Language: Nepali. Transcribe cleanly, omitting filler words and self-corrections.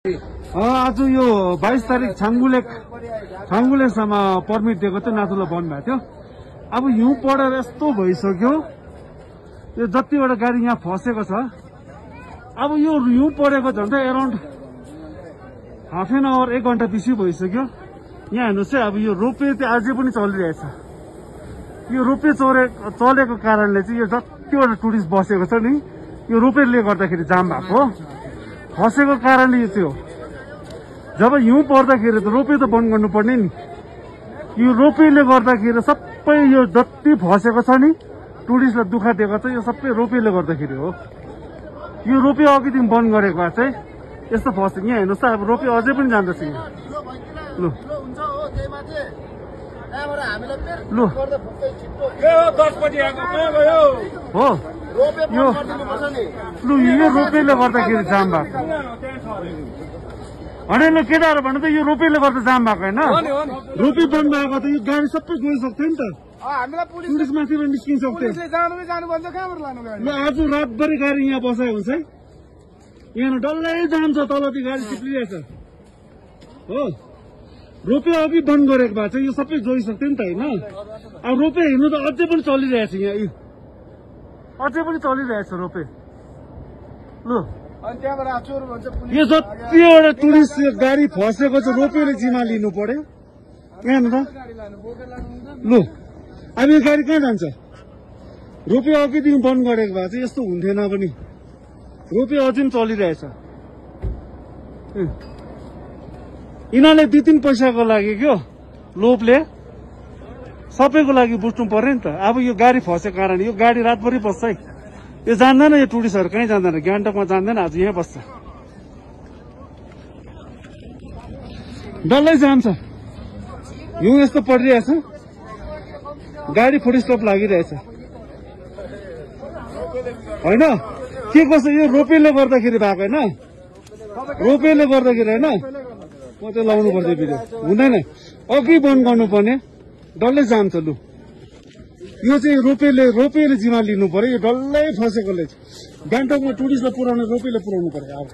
आज यो 22 तारिक छाङ्गुलेसम्म पर्मिट दिएको थियो नाथुला बन्द भएको थियो। अब हिउँ परेर यस्तो भइसक्यो, यो जतिवटा गाडी यहाँ फसेको छ। अब यो हिउँ परेको झन्डै एराउन्ड हाफ एन आवर 1 घण्टा पछि भइसक्यो। यहाँ हेर्नुहोस् है, अब यो रोपवे चाहिँ अझै पनि चलिरहेछ। यो रोपवे चलेको कारणले चाहिँ यो जतिवटा टुरिस्ट बसेको छ नि, यो रोपवेले गर्दाखेरि जाम भएको हो। फसेको कारणले यो थियो। जब हिउँ पर्दाखेरि त रोपवे त बन्द गर्नुपर्ने नि। यो रोपवेले गर्दाखेरि सबै यो जति फसेको छ नि, टुरिस्टलाई दुःख दिएको छ, यो सबै रोपवेले गर्दाखेरि हो। यो रोपवे अघिदेखि बन्द गरेको भए चाहिँ यस्तो फस्यो। यहाँ हेर्नुहोस् त, अब रोपवे अझै पनि जाँदैछ यहाँ। लु लु हो यो लु यो रोपवेले गर्दाखेरि जाम भएको होइन केटाहरू भन्नु त, यो रोपवेले गर्दा जाम भएको होइन। रोपवे बन्द भएको त यो गाडी सबै गइसक्थ्यो नि त, पुलिस माथिबाट निस्किसक्थ्यो। आज रातभरि गाडी यहाँ बसाएको हुन्छ है। यहाँ डल्लै जाम छ, तलती गाडी चिप्लिरहेछ हो। रोपवे अघि बन्द गरेको भए चाहिँ यो सबै गइसक्थ्यो नि त होइन। अब रोपवे हिँड्नु त अझै पनि चलिरहेछ यहाँ, अझै पनि चलिरहेछ रोपवे। लु यो जतिवटा टुरिस्ट गाडी फसेको छ, रोपवेले जिम्मा लिनु पर्यो। यहाँ त लु अब यो गाडी कहाँ जान्छ? रोपवे अघिदेखि बन्द गरेको भए चाहिँ यस्तो हुन्थेन पनि। रोपवे अझै पनि चलिरहेछ। यिनीहरूले 2-3 पैसाको लागि क्यो लोभले सबैको लागि बुझ्नु पर्यो नि त। अब यो गाडी फसेको कारण यो गाडी रातभरि बस्छ है। यो जान्दैन, यो टुरिस्टहरू कहीँ जान्दैन, गान्तोकमा जान्दैन, आज यहाँ बस्छ। डल्लै जाम छ, हिउँ यस्तो परिरहेछ, गाडी फुल स्टप लागिरहेछ होइन। के कसो यो रोपवेले गर्दाखेरि भएको होइन, रोपवेले गर्दाखेरि होइन। म चाहिँ लाउनु पर्छ भिडियो, हुँदैन अघि बन्द गर्नुपर्ने। डल्लै जाम छ। लु यो चाहिँ रोपवेले जिम्मा लिनु पर्यो। यो डल्लै फसेकोले गान्तोकमा टुरिस्टलाई पुर्याउने रोपवेले पुर्याउनु पर्यो। अब